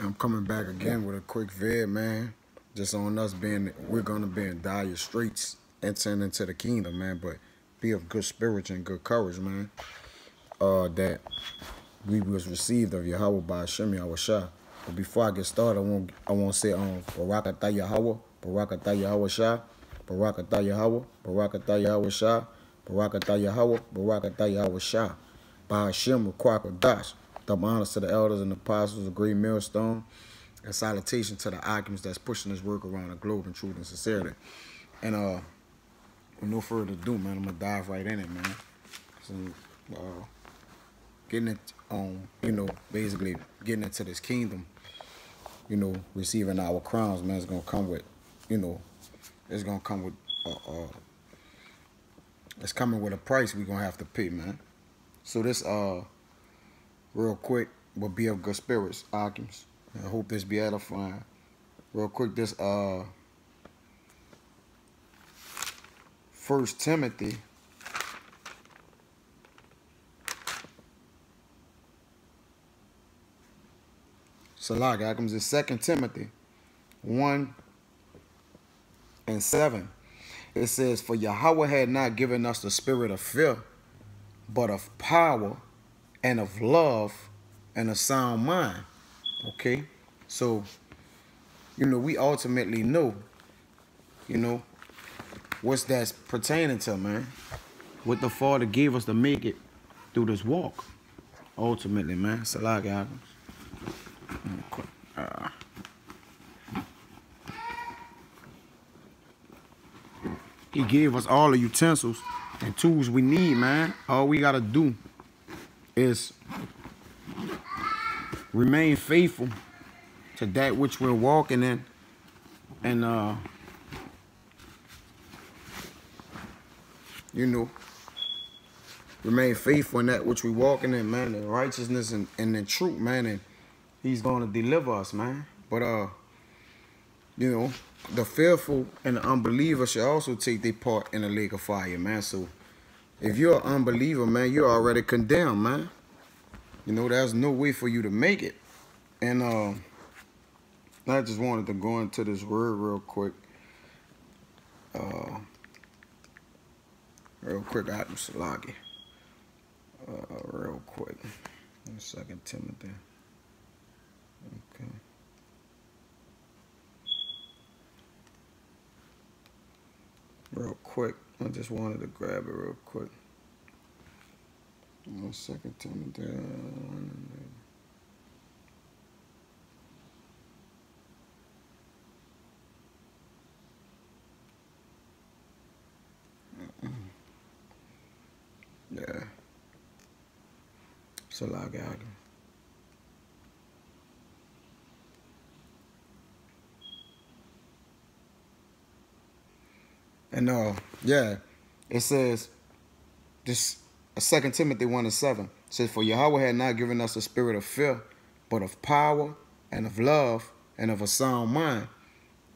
I'm coming back again with a quick vid, man. Just on us we're gonna be in dire straits entering into the kingdom, man. But be of good spirits and good courage, man. That we was received of Yahweh by Hashem Yahushua. But before I get started, I want to say Barakatah Yahweh, Barakatah Yahweh Shah, Barakatah Yahweh, Barakatah Yahweh Shah, Barakatah Yahweh, Barakatah Yahweh Shah. By Hashem with Dash. Double honors to the elders and apostles, a great millstone, and salutation to the occupants that's pushing this work around the globe in truth and sincerity. And with no further ado, man, I'm gonna dive right in it, man. So, getting it on, basically getting into this kingdom, receiving our crowns, man, it's gonna come with, it's gonna come with, it's coming with a price we're gonna have to pay, man. So this, real quick, will be of good spirits, occupants. I hope this be edifying. Real quick, this, 1 Timothy. Salag, occupants, is 2 Timothy 1:7. It says, "For Yahweh had not given us the spirit of fear, but of power and of love and a sound mind." Okay, so we ultimately know what's that's pertaining to, man, what the Father gave us to make it through this walk ultimately, man. Salag, He gave us all the utensils and tools we need, man. All we gotta do is remain faithful to that which we're walking in, and remain faithful in that which we're walking in, man, in righteousness and in truth, man, and He's gonna deliver us, man. But the fearful and the unbeliever should also take their part in the lake of fire, man. So if you're an unbeliever, man, you're already condemned, man. There's no way for you to make it. And I just wanted to go into this word real quick. Adam Salagi. Real quick. 2 Timothy. Okay. Real quick. I just wanted to grab it real quick. 2 Timothy. Yeah. Salagi. And yeah, it says this 2 Timothy 1:7 says, "For Yahweh had not given us a spirit of fear, but of power and of love and of a sound mind."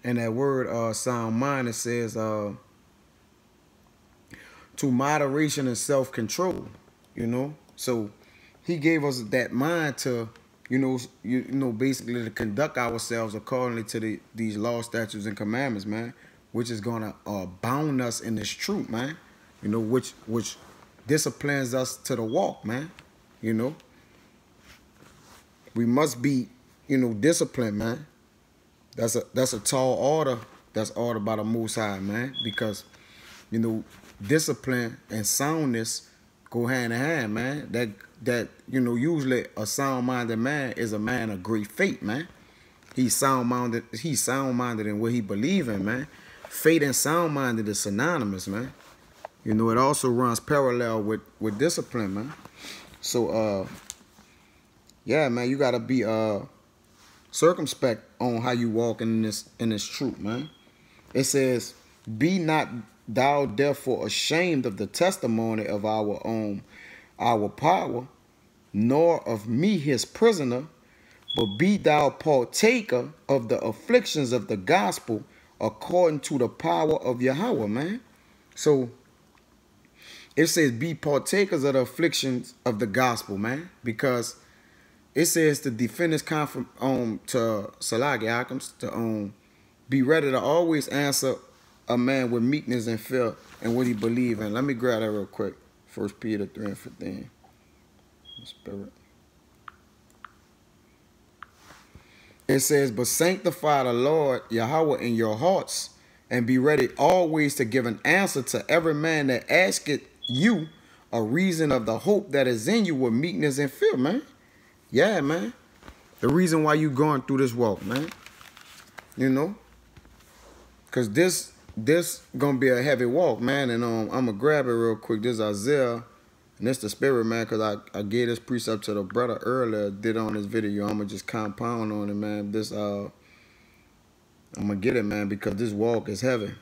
And that word sound mind, it says to moderation and self-control, So He gave us that mind to, basically to conduct ourselves accordingly to these laws, statutes, and commandments, man, which is gonna bound us in this truth, man. Which disciplines us to the walk, man. We must be, disciplined, man. That's a tall order that's ordered by the Most High, man, because discipline and soundness go hand in hand, man. That usually a sound-minded man is a man of great faith, man. He's sound-minded in what he believes in, man. Faith and sound-minded is synonymous, man. It also runs parallel with discipline, man. So yeah, man, you gotta be circumspect on how you walk in this truth, man. It says, "Be not thou therefore ashamed of the testimony of our power, nor of me his prisoner, but be thou partaker of the afflictions of the gospel according to the power of Yahweh," man. So it says be partakers of the afflictions of the gospel, man, because it says to defend his to Salagi Akams to be ready to always answer a man with meekness and fear and what he believe in. Let me grab that real quick. 1 Peter 3:15. Spirit. It says, but sanctify the Lord Yahweh in your hearts, and be ready always to give an answer to every man that asketh you a reason of the hope that is in you with meekness and fear, man. Yeah, man. The reason why you going through this walk, man. You know? Because this gonna be a heavy walk, man. And I'm gonna grab it real quick. This is Isaiah. And this the spirit, man, because I gave this precept to the brother earlier, did on this video. I'm gonna just compound on it, man. I'm gonna get it, man, because this walk is heavy.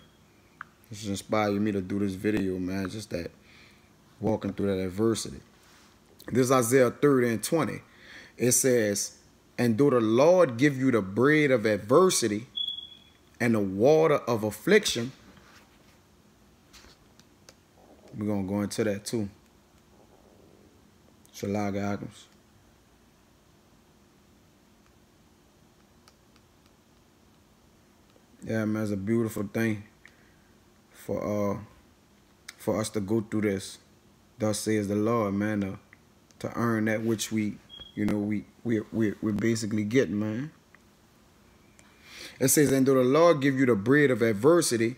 This inspired me to do this video, man. Just that walking through that adversity. This is Isaiah 30:20. It says, and do the Lord give you the bread of adversity and the water of affliction. We're gonna go into that too. Shalaga Adams. Yeah, man, it's a beautiful thing for us to go through this. Thus says the Lord, man, to earn that which we, you know, we're basically getting, man. It says, and do the Lord give you the bread of adversity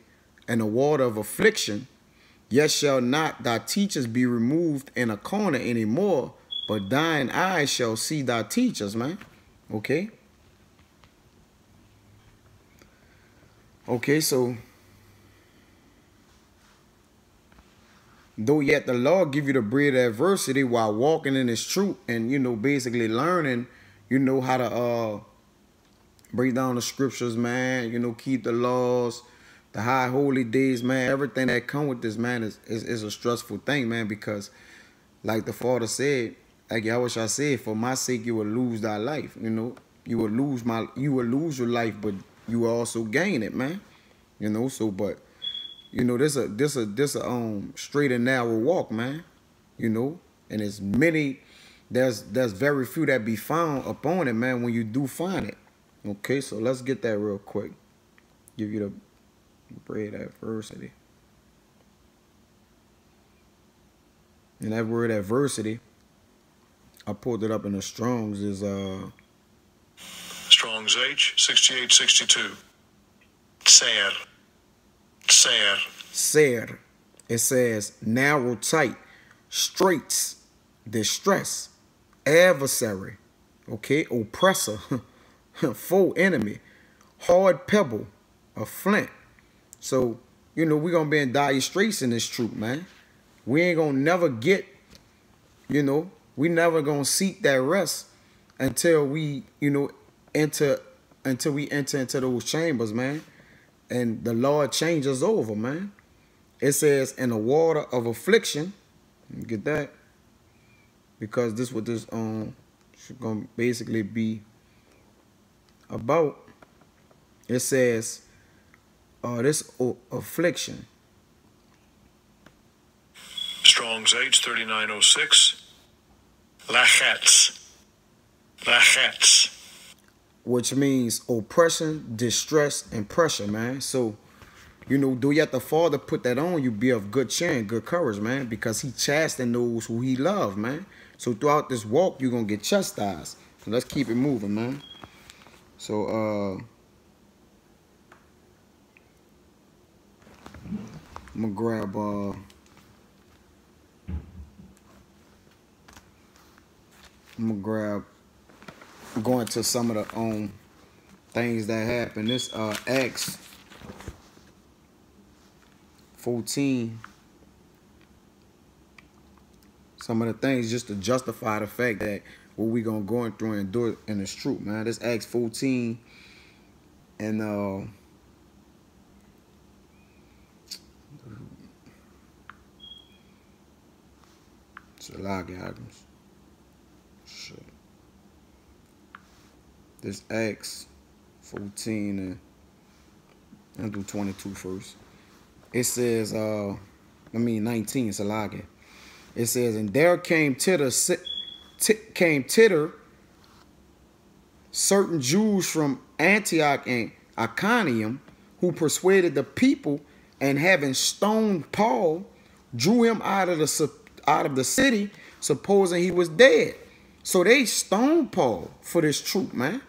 and the water of affliction, yet shall not thy teachers be removed in a corner anymore, but thine eyes shall see thy teachers, man. Okay? Okay, so though yet the Lord give you the bread of adversity while walking in his truth and, you know, basically learning, you know, how to break down the scriptures, man, you know, keep the laws, the high holy days, man, everything that come with this, man, is a stressful thing, man, because like the Father said, like I wish I said, for my sake you will lose thy life, you know, you will lose your life, but you will also gain it, man, you know. So, but you know, this a straight and narrow walk, man, you know, and there's very few that be found upon it, man, when you do find it. Okay, so let's get that real quick. Give you the bread adversity. And that word adversity, I pulled it up in the Strong's, is Strong's H 6862. Ser. It says narrow, tight, straits, distress, adversary, okay, oppressor, foe, enemy, hard pebble, a flint. So, you know, we're going to be in dire straits in this truth, man. We ain't going to never get, you know, we never going to seek that rest until we, you know, enter into those chambers, man. And the Lord changes over, man. It says, in the water of affliction, get that, because this what this should gonna basically be about. It says, this affliction. Strong's H 3906. Lachetz. Which means oppression, distress, and pressure, man. So, you know, do yet the Father put that on you, be of good cheer and good courage, man, because he chasten those who he loves, man. So throughout this walk, you're going to get chastised. So let's keep it moving, man. So, I'm going to grab, going to some of the things that happen. This Acts 14. Some of the things just to justify the fact that what we gonna go through and do it in this truth, man. This Acts 14 and it's a lot of items. Shit. This Acts 14 and do 22 first. It says, 19, it's a lot. It says, and there came titter certain Jews from Antioch and Iconium, who persuaded the people, and having stoned Paul, drew him out of the city, supposing he was dead. So they stoned Paul for this truth, man.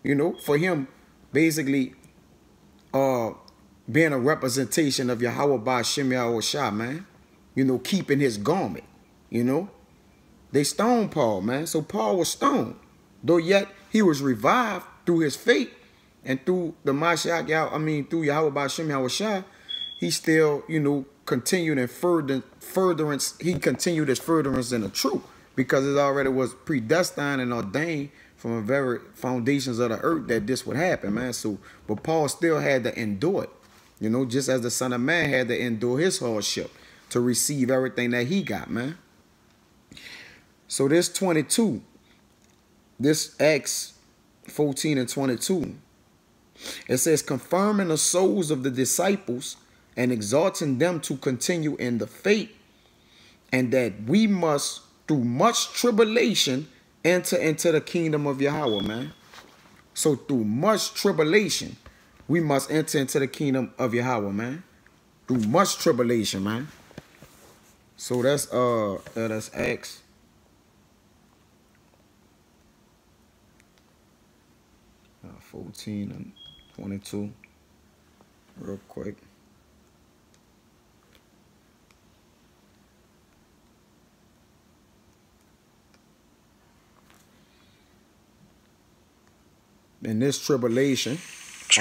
You know, for him basically being a representation of Yahweh Ba'Shem Yahushua, man. You know, keeping his garment, you know. They stoned Paul, man. So Paul was stoned. Though yet he was revived through his faith and through the Mashiach, through Yahweh Ba'Shem Yahushua, he still, you know, continued in furtherance. He continued his furtherance in the truth, because it already was predestined and ordained from the very foundations of the earth that this would happen, man. So, but Paul still had to endure it, you know, just as the Son of Man had to endure his hardship to receive everything that he got, man. So this 22, this Acts 14 and 22, it says, confirming the souls of the disciples and exhorting them to continue in the faith, and that we must, through much tribulation, enter into the kingdom of Yahweh, man. So through much tribulation, we must enter into the kingdom of Yahweh, man. Through much tribulation, man. So that's Acts 14 and 22. Real quick. In this tribulation,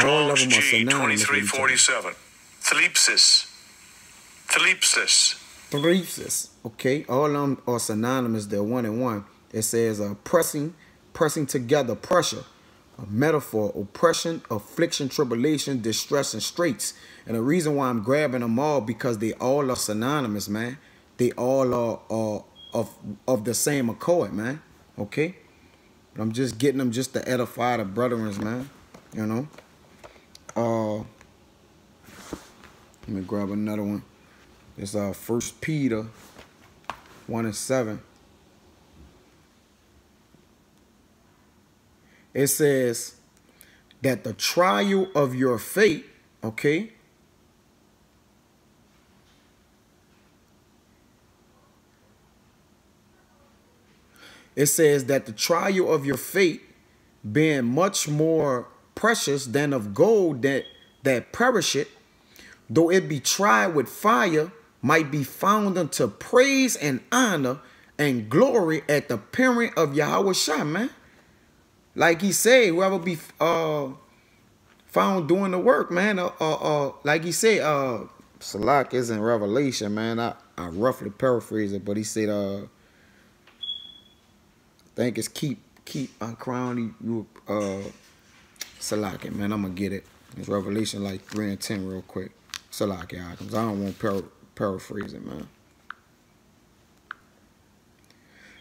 all of them are synonymous. 2347. Thlipsis. Okay, all of them are synonymous. They're one and one. It says pressing together, pressure, a metaphor, oppression, affliction, tribulation, distress, and straits. And the reason why I'm grabbing them all, because they all are synonymous, man. They all are of the same accord, man. Okay? But I'm just getting them just to edify the brethren, man. You know? Let me grab another one. It's 1 Peter 1 and 7. It says that the trial of your faith, okay, it says that the trial of your faith, being much more precious than of gold that perisheth, though it be tried with fire, might be found unto praise and honor and glory at the appearing of Yahweh Shai, man. Like he said, whoever be found doing the work, man. Like he said, Salak is in Revelation, man. I roughly paraphrase it, but he said, I think it's keep crown you Salak, man. I'm gonna get it. It's Revelation like 3 and 10 real quick. Salak items. I don't want paraphrase it, man.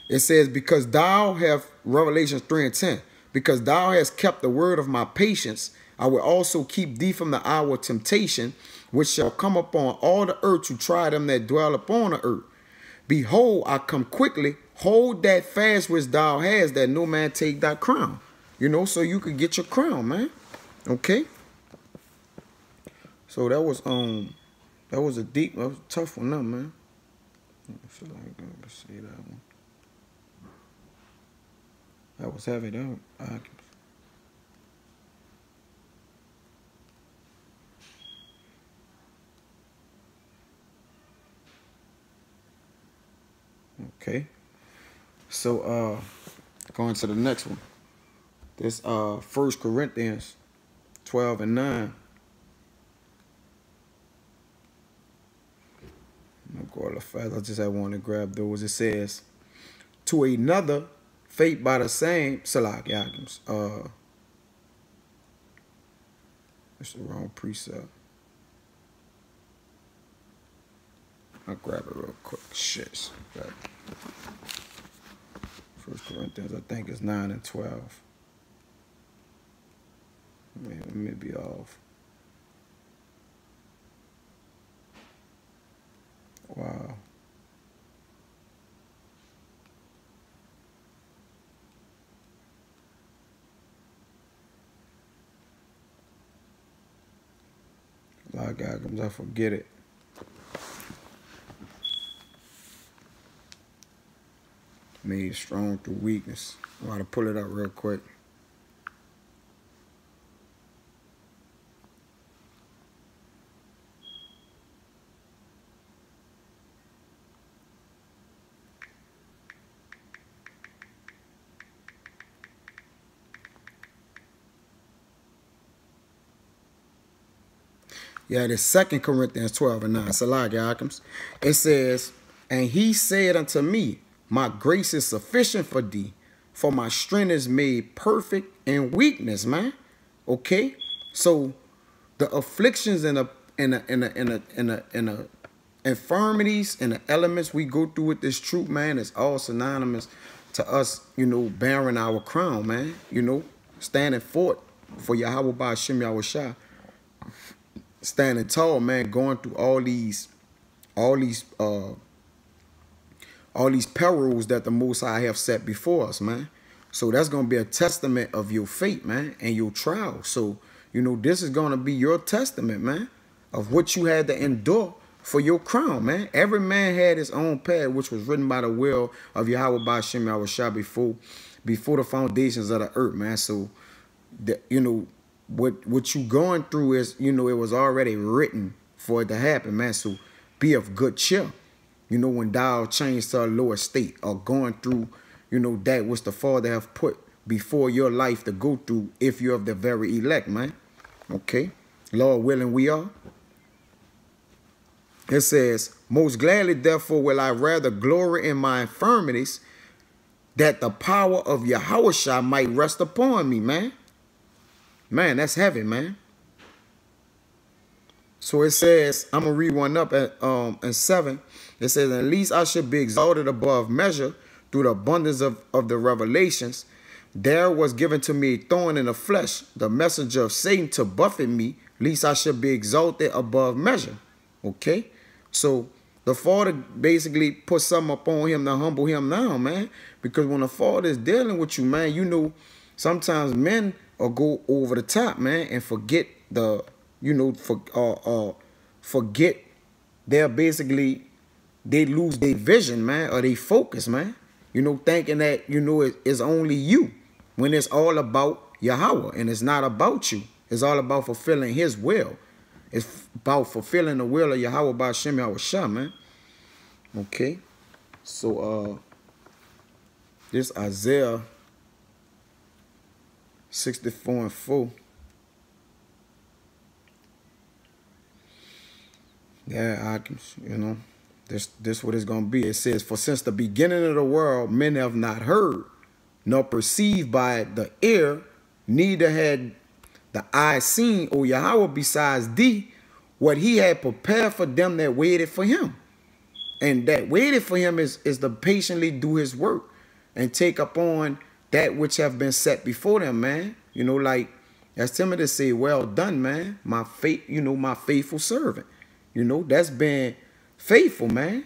It says, because thou have, Revelation 3 and 10, because thou hast kept the word of my patience, I will also keep thee from the hour of temptation, which shall come upon all the earth to try them that dwell upon the earth. Behold, I come quickly. Hold that fast which thou hast, that no man take thy crown. You know, so you could get your crown, man. Okay? So that was a tough one, man. I feel like I'm gonna say that one. That was heavy, though. Okay. So going to the next one. This 1 Corinthians 12 and 9. I'm gonna go a little fast. I just wanted to grab those. It says, to another fate by the same Salak Yakims. That's the wrong precept. I'll grab it real quick. Shit. 1 Corinthians, I think it's 9 and 12. Man, it may be off. Wow. Salak Yakums, I forget it. Made strong through weakness. I gotta pull it up real quick. Yeah, the 2 Corinthians 12 and 9. Salak Yakums. It says, and he said unto me, my grace is sufficient for thee, for my strength is made perfect in weakness, man. Okay? So the afflictions and the infirmities and the elements we go through with this truth, man, is all synonymous to us, you know, bearing our crown, man. You know, standing fort for Yahweh Ba'Shem Yahushua. Standing tall, man, going through all these perils that the Most High have set before us, man. So that's going to be a testament of your faith, man, and your trial. So, you know, this is going to be your testament, man, of what you had to endure for your crown, man. Every man had his own path, which was written by the will of Yahweh Ba'Shem Yahushua before the foundations of the earth, man. So, you know, what you going through is, you know, it was already written for it to happen, man. So be of good cheer. You know, when thou change to a lower state or going through, you know, that which the Father have put before your life to go through if you're of the very elect, man. Okay. Lord willing, we are. It says, most gladly, therefore, will I rather glory in my infirmities, that the power of Yahushua might rest upon me, man. Man, that's heavy, man. So it says, I'm going to read one up at in 7. It says, at least I should be exalted above measure through the abundance of the revelations. There was given to me a thorn in the flesh, the messenger of Satan to buffet me, lest I should be exalted above measure. Okay? So the Father basically put something upon him to humble him now, man. Because when the Father is dealing with you, man, you know, sometimes men or go over the top, man, and forget the, you know, forget they're basically, they lose their vision, man, or they focus, man. You know, thinking that, you know, it's only you when it's all about Yahweh and it's not about you. It's all about fulfilling his will. It's about fulfilling the will of Yahweh Ba'Shem Yahushua, man. Okay. So, this Isaiah 64 and 4. Yeah, I can, you know, this what it's going to be. It says, for since the beginning of the world, men have not heard, nor perceived by the ear, neither had the eye seen, O Yahweh, besides thee, what he had prepared for them that waited for him. And that waited for him is to patiently do his work and take upon that which have been set before them, man. You know, like as Timothy say, well done, man. My faith, you know, my faithful servant. You know, that's been faithful, man.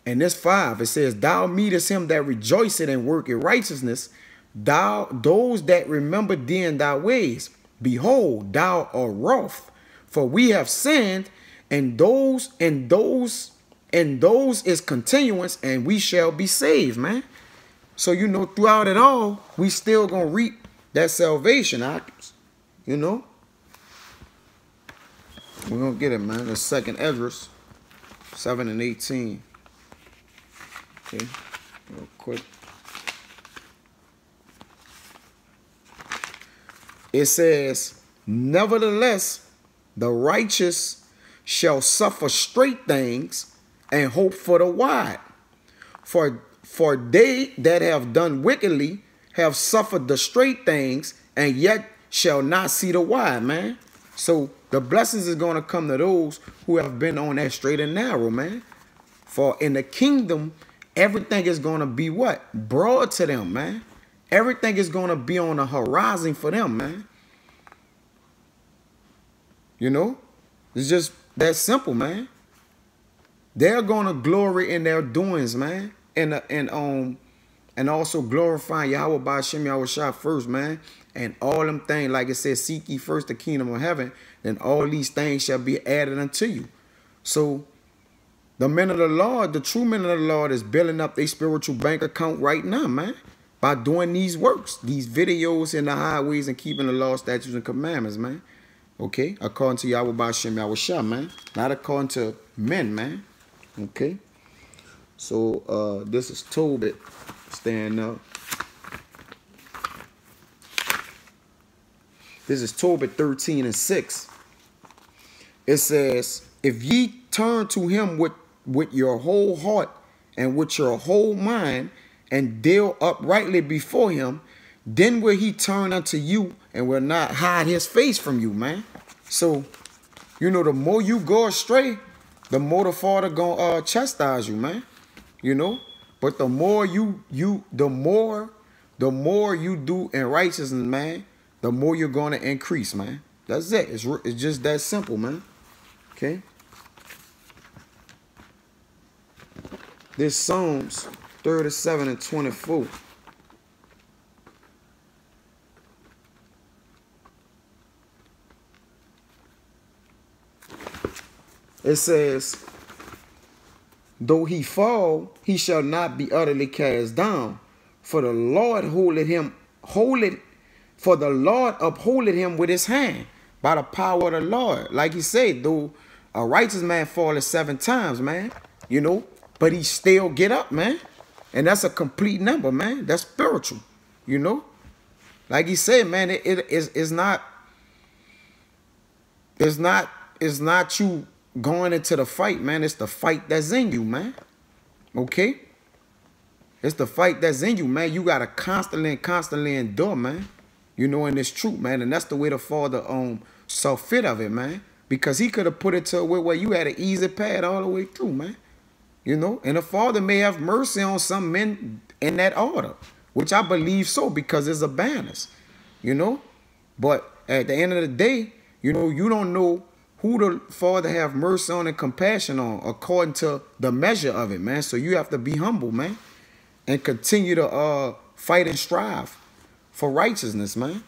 And this 5, it says, thou meetest him that rejoiceth and worketh righteousness, those that remember thee in thy ways. Behold, thou art wroth, for we have sinned, and those is continuance, and we shall be saved, man. So, you know, throughout it all, we still gonna reap that salvation, you know. We're gonna get it, man. The 2nd Esdras 7 and 18. Okay, real quick. It says, nevertheless, the righteous shall suffer straight things and hope for the wide. For they that have done wickedly have suffered the straight things and yet shall not see the wide, man. So the blessings is going to come to those who have been on that straight and narrow, man. For in the kingdom, everything is going to be what? Broad to them, man. Everything is going to be on the horizon for them, man. You know? It's just that simple, man. They're going to glory in their doings, man. And also glorifying Yahweh Ba'Shem Yahushua first, man. and all them things, like it says, seek ye first the kingdom of heaven, then all these things shall be added unto you. So the men of the Lord, the true men of the Lord, is building up their spiritual bank account right now, man, by doing these works, these videos in the highways and keeping the law, statutes, and commandments, man. Okay, according to Yahweh Ba'Shem Yahushua, man, not according to men, man. Okay, so this is Tobit. Stand up. This is Tobit 13:6. It says, if ye turn to him with your whole heart and with your whole mind, and deal uprightly before him, then will he turn unto you and will not hide his face from you, man. So, you know, the more you go astray, the more the Father gonna chastise you, man. You know, but the more you do in righteousness, man, the more you're gonna increase, man. That's it. It's just that simple, man. Okay. This Psalms 37:24. It says, though he fall, he shall not be utterly cast down, for the Lord upholdeth him with his hand, by the power of the Lord. Like he said, though a righteous man falleth 7 times, man, you know, but he still get up, man. And that's a complete number, man. That's spiritual, you know. Like he said, man, it's not you going into the fight, man. It's the fight that's in you, man. Okay? It's the fight that's in you, man. You got to constantly endure, man. You know, and it's true, man. And that's the way the Father saw fit of it, man. Because he could have put it to a way where you had an easy path all the way through, man. You know, and the Father may have mercy on some men in that order, which I believe so, because it's a balance, you know. But at the end of the day, you know, you don't know who the Father have mercy on and compassion on according to the measure of it, man. So you have to be humble, man, and continue to fight and strive for righteousness, man,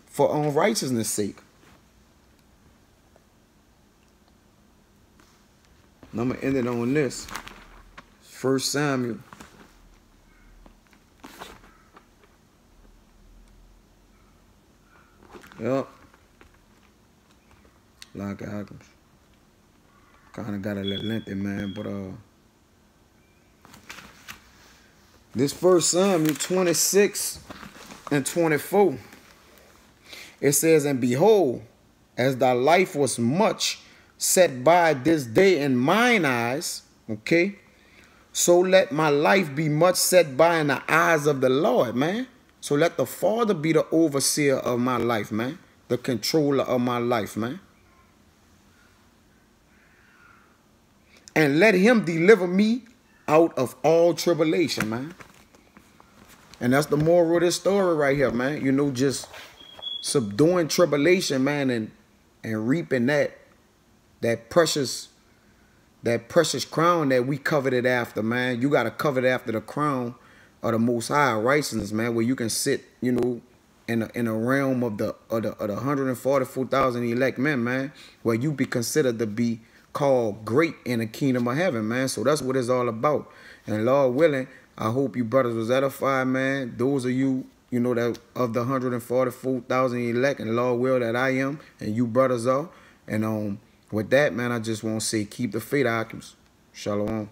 for righteousness' sake. And I'm going to end it on this. 1 Samuel. Yep. Like I kind of got a little lengthy, man, but this 1 Samuel 26:24. It says, and behold, as thy life was much set by this day in mine eyes, okay, so let my life be much set by in the eyes of the Lord, man. So let the Father be the overseer of my life, man. The controller of my life, man. And let him deliver me out of all tribulation, man. And that's the moral of this story right here, man. You know, just subduing tribulation, man, and reaping that precious crown that we coveted after, man. You got to covet after the crown of the Most High righteousness, man, where you can sit, you know, in a realm of the 144,000 elect men, man, where you be considered to be called great in the kingdom of heaven, man. So that's what it's all about. And Lord willing, I hope you brothers was edified, man. Those of you, you know, that of the 144,000 elect, and Lord will that I am, and you brothers are. And with that, man, I just want to say, keep the faith, Akins. Shalom.